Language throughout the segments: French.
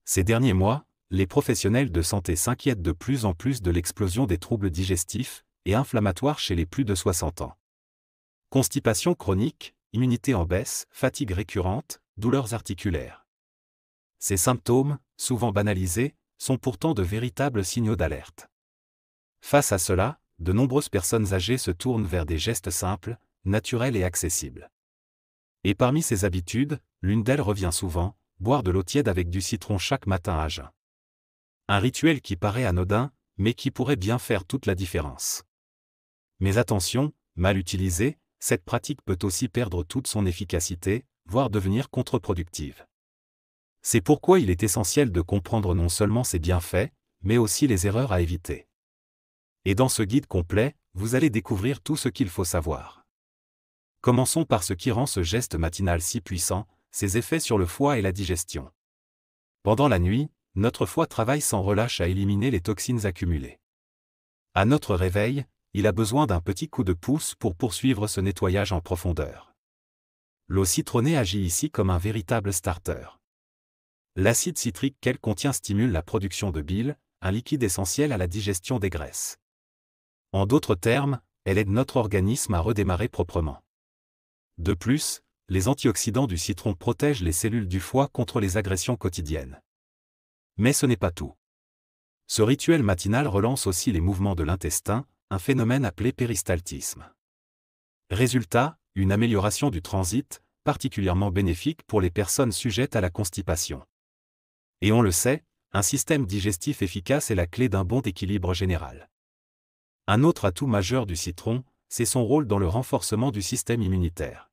Ces derniers mois, les professionnels de santé s'inquiètent de plus en plus de l'explosion des troubles digestifs et inflammatoires chez les plus de 60 ans. Constipation chronique, immunité en baisse, fatigue récurrente, douleurs articulaires. Ces symptômes, souvent banalisés, sont pourtant de véritables signaux d'alerte. Face à cela, de nombreuses personnes âgées se tournent vers des gestes simples, naturels et accessibles. Et parmi ces habitudes, l'une d'elles revient souvent, boire de l'eau tiède avec du citron chaque matin à jeun. Un rituel qui paraît anodin, mais qui pourrait bien faire toute la différence. Mais attention, mal utilisée, cette pratique peut aussi perdre toute son efficacité, voire devenir contre-productive. C'est pourquoi il est essentiel de comprendre non seulement ses bienfaits, mais aussi les erreurs à éviter. Et dans ce guide complet, vous allez découvrir tout ce qu'il faut savoir. Commençons par ce qui rend ce geste matinal si puissant, ses effets sur le foie et la digestion. Pendant la nuit, notre foie travaille sans relâche à éliminer les toxines accumulées. À notre réveil, il a besoin d'un petit coup de pouce pour poursuivre ce nettoyage en profondeur. L'eau citronnée agit ici comme un véritable starter. L'acide citrique qu'elle contient stimule la production de bile, un liquide essentiel à la digestion des graisses. En d'autres termes, elle aide notre organisme à redémarrer proprement. De plus, les antioxydants du citron protègent les cellules du foie contre les agressions quotidiennes. Mais ce n'est pas tout. Ce rituel matinal relance aussi les mouvements de l'intestin, un phénomène appelé péristaltisme. Résultat, une amélioration du transit, particulièrement bénéfique pour les personnes sujettes à la constipation. Et on le sait, un système digestif efficace est la clé d'un bon équilibre général. Un autre atout majeur du citron, c'est son rôle dans le renforcement du système immunitaire.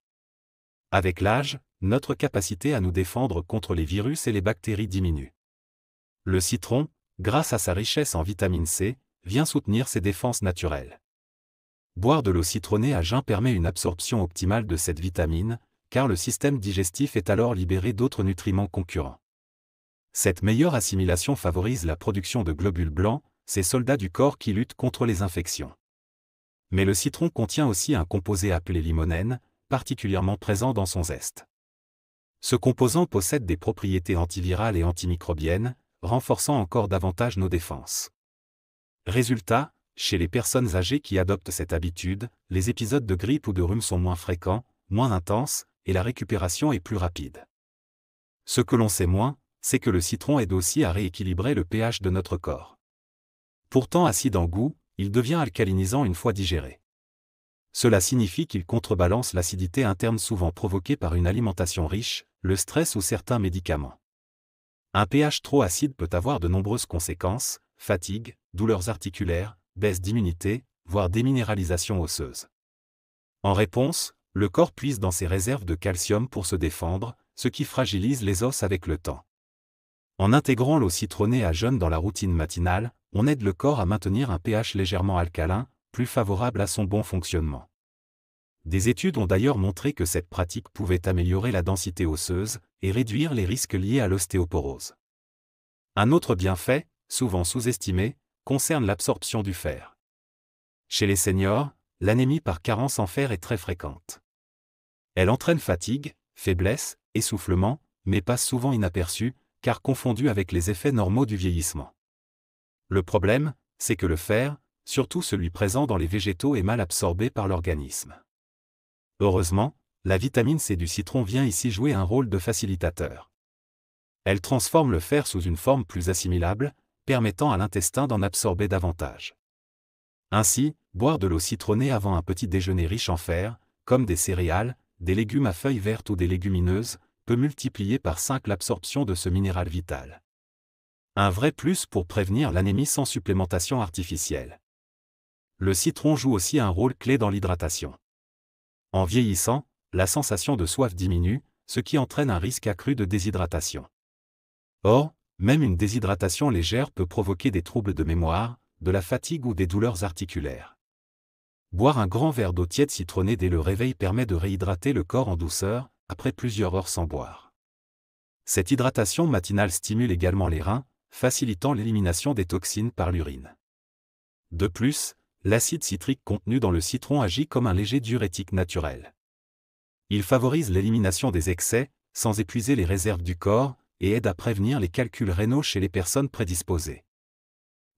Avec l'âge, notre capacité à nous défendre contre les virus et les bactéries diminue. Le citron, grâce à sa richesse en vitamine C, vient soutenir ses défenses naturelles. Boire de l'eau citronnée à jeun permet une absorption optimale de cette vitamine, car le système digestif est alors libéré d'autres nutriments concurrents. Cette meilleure assimilation favorise la production de globules blancs, ces soldats du corps qui luttent contre les infections. Mais le citron contient aussi un composé appelé limonène, particulièrement présent dans son zeste. Ce composant possède des propriétés antivirales et antimicrobiennes, renforçant encore davantage nos défenses. Résultat, chez les personnes âgées qui adoptent cette habitude, les épisodes de grippe ou de rhume sont moins fréquents, moins intenses, et la récupération est plus rapide. Ce que l'on sait moins, c'est que le citron aide aussi à rééquilibrer le pH de notre corps. Pourtant acide en goût, il devient alcalinisant une fois digéré. Cela signifie qu'il contrebalance l'acidité interne souvent provoquée par une alimentation riche, le stress ou certains médicaments. Un pH trop acide peut avoir de nombreuses conséquences, fatigue, douleurs articulaires, baisse d'immunité, voire déminéralisation osseuse. En réponse, le corps puise dans ses réserves de calcium pour se défendre, ce qui fragilise les os avec le temps. En intégrant l'eau citronnée à jeun dans la routine matinale, on aide le corps à maintenir un pH légèrement alcalin, plus favorable à son bon fonctionnement. Des études ont d'ailleurs montré que cette pratique pouvait améliorer la densité osseuse et réduire les risques liés à l'ostéoporose. Un autre bienfait, souvent sous-estimé, concerne l'absorption du fer. Chez les seniors, l'anémie par carence en fer est très fréquente. Elle entraîne fatigue, faiblesse, essoufflement, mais passe souvent inaperçue, car confondue avec les effets normaux du vieillissement. Le problème, c'est que le fer, surtout celui présent dans les végétaux, est mal absorbé par l'organisme. Heureusement, la vitamine C du citron vient ici jouer un rôle de facilitateur. Elle transforme le fer sous une forme plus assimilable, permettant à l'intestin d'en absorber davantage. Ainsi, boire de l'eau citronnée avant un petit déjeuner riche en fer, comme des céréales, des légumes à feuilles vertes ou des légumineuses, peut multiplier par 5 l'absorption de ce minéral vital. Un vrai plus pour prévenir l'anémie sans supplémentation artificielle. Le citron joue aussi un rôle clé dans l'hydratation. En vieillissant, la sensation de soif diminue, ce qui entraîne un risque accru de déshydratation. Or, même une déshydratation légère peut provoquer des troubles de mémoire, de la fatigue ou des douleurs articulaires. Boire un grand verre d'eau tiède citronnée dès le réveil permet de réhydrater le corps en douceur, après plusieurs heures sans boire. Cette hydratation matinale stimule également les reins, facilitant l'élimination des toxines par l'urine. De plus, l'acide citrique contenu dans le citron agit comme un léger diurétique naturel. Il favorise l'élimination des excès, sans épuiser les réserves du corps, et aide à prévenir les calculs rénaux chez les personnes prédisposées.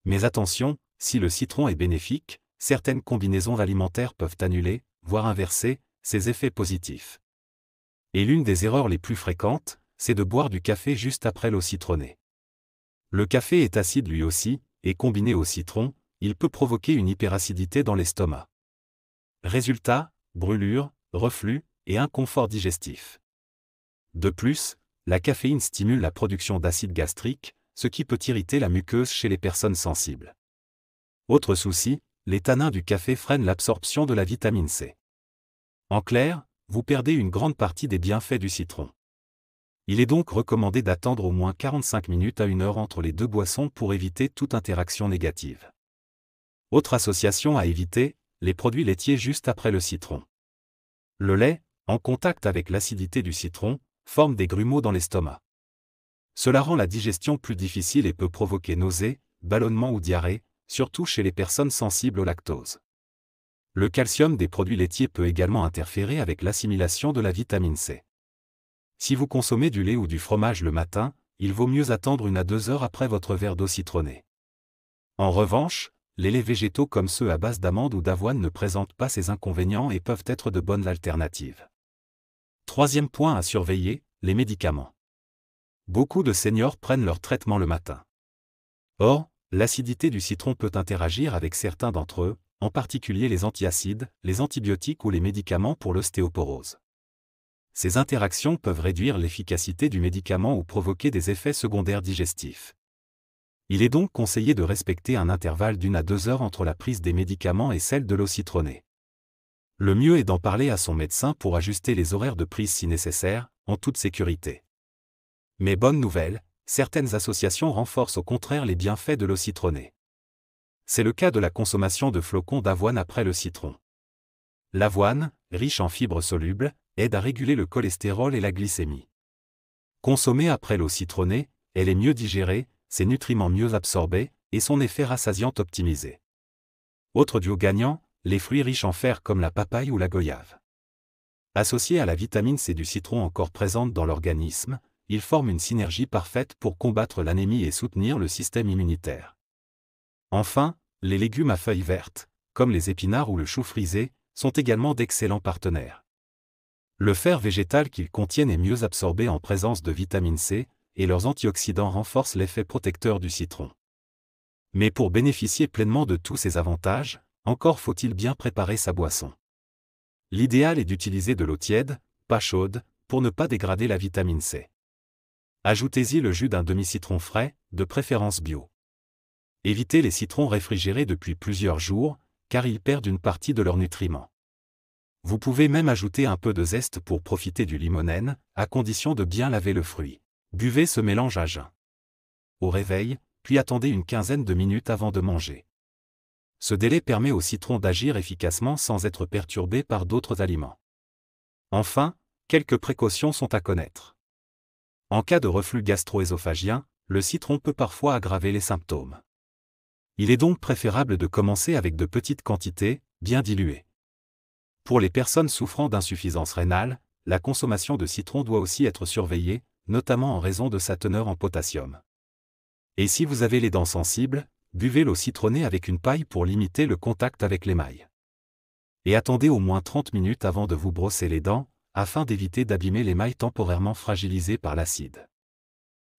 Mais attention, si le citron est bénéfique, certaines combinaisons alimentaires peuvent annuler, voire inverser, ses effets positifs. Et l'une des erreurs les plus fréquentes, c'est de boire du café juste après l'eau citronnée. Le café est acide lui aussi, et combiné au citron, il peut provoquer une hyperacidité dans l'estomac. Résultat, brûlure, reflux et inconfort digestif. De plus, la caféine stimule la production d'acide gastrique, ce qui peut irriter la muqueuse chez les personnes sensibles. Autre souci, les tanins du café freinent l'absorption de la vitamine C. En clair, vous perdez une grande partie des bienfaits du citron. Il est donc recommandé d'attendre au moins 45 minutes à 1 heure entre les deux boissons pour éviter toute interaction négative. Autre association à éviter, les produits laitiers juste après le citron. Le lait, en contact avec l'acidité du citron, forme des grumeaux dans l'estomac. Cela rend la digestion plus difficile et peut provoquer nausées, ballonnements ou diarrhée, surtout chez les personnes sensibles au lactose. Le calcium des produits laitiers peut également interférer avec l'assimilation de la vitamine C. Si vous consommez du lait ou du fromage le matin, il vaut mieux attendre 1 à 2 heures après votre verre d'eau citronnée. En revanche, les laits végétaux comme ceux à base d'amandes ou d'avoine ne présentent pas ces inconvénients et peuvent être de bonnes alternatives. Troisième point à surveiller, les médicaments. Beaucoup de seniors prennent leur traitement le matin. Or, l'acidité du citron peut interagir avec certains d'entre eux, en particulier les antiacides, les antibiotiques ou les médicaments pour l'ostéoporose. Ces interactions peuvent réduire l'efficacité du médicament ou provoquer des effets secondaires digestifs. Il est donc conseillé de respecter un intervalle d'1 à 2 heures entre la prise des médicaments et celle de l'eau citronnée. Le mieux est d'en parler à son médecin pour ajuster les horaires de prise si nécessaire, en toute sécurité. Mais bonne nouvelle, certaines associations renforcent au contraire les bienfaits de l'eau citronnée. C'est le cas de la consommation de flocons d'avoine après le citron. L'avoine, riche en fibres solubles, aide à réguler le cholestérol et la glycémie. Consommée après l'eau citronnée, elle est mieux digérée, ses nutriments mieux absorbés, et son effet rassasiant optimisé. Autre duo gagnant, les fruits riches en fer comme la papaye ou la goyave. Associés à la vitamine C du citron encore présente dans l'organisme, ils forment une synergie parfaite pour combattre l'anémie et soutenir le système immunitaire. Enfin, les légumes à feuilles vertes, comme les épinards ou le chou frisé, sont également d'excellents partenaires. Le fer végétal qu'ils contiennent est mieux absorbé en présence de vitamine C, et leurs antioxydants renforcent l'effet protecteur du citron. Mais pour bénéficier pleinement de tous ces avantages, encore faut-il bien préparer sa boisson. L'idéal est d'utiliser de l'eau tiède, pas chaude, pour ne pas dégrader la vitamine C. Ajoutez-y le jus d'un demi-citron frais, de préférence bio. Évitez les citrons réfrigérés depuis plusieurs jours, car ils perdent une partie de leurs nutriments. Vous pouvez même ajouter un peu de zeste pour profiter du limonène, à condition de bien laver le fruit. Buvez ce mélange à jeun. Au réveil, puis attendez une quinzaine de minutes avant de manger. Ce délai permet au citron d'agir efficacement sans être perturbé par d'autres aliments. Enfin, quelques précautions sont à connaître. En cas de reflux gastro-œsophagien, le citron peut parfois aggraver les symptômes. Il est donc préférable de commencer avec de petites quantités, bien diluées. Pour les personnes souffrant d'insuffisance rénale, la consommation de citron doit aussi être surveillée, notamment en raison de sa teneur en potassium. Et si vous avez les dents sensibles, buvez l'eau citronnée avec une paille pour limiter le contact avec l'émail. Et attendez au moins 30 minutes avant de vous brosser les dents, afin d'éviter d'abîmer l'émail temporairement fragilisé par l'acide.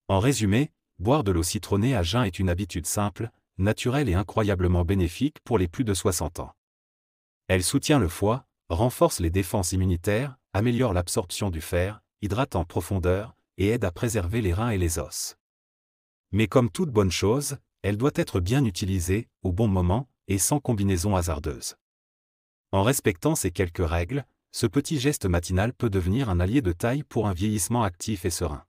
En résumé, boire de l'eau citronnée à jeun est une habitude simple, naturelle et incroyablement bénéfique pour les plus de 60 ans. Elle soutient le foie, renforce les défenses immunitaires, améliore l'absorption du fer, hydrate en profondeur, et aide à préserver les reins et les os. Mais comme toute bonne chose, elle doit être bien utilisée, au bon moment, et sans combinaison hasardeuse. En respectant ces quelques règles, ce petit geste matinal peut devenir un allié de taille pour un vieillissement actif et serein.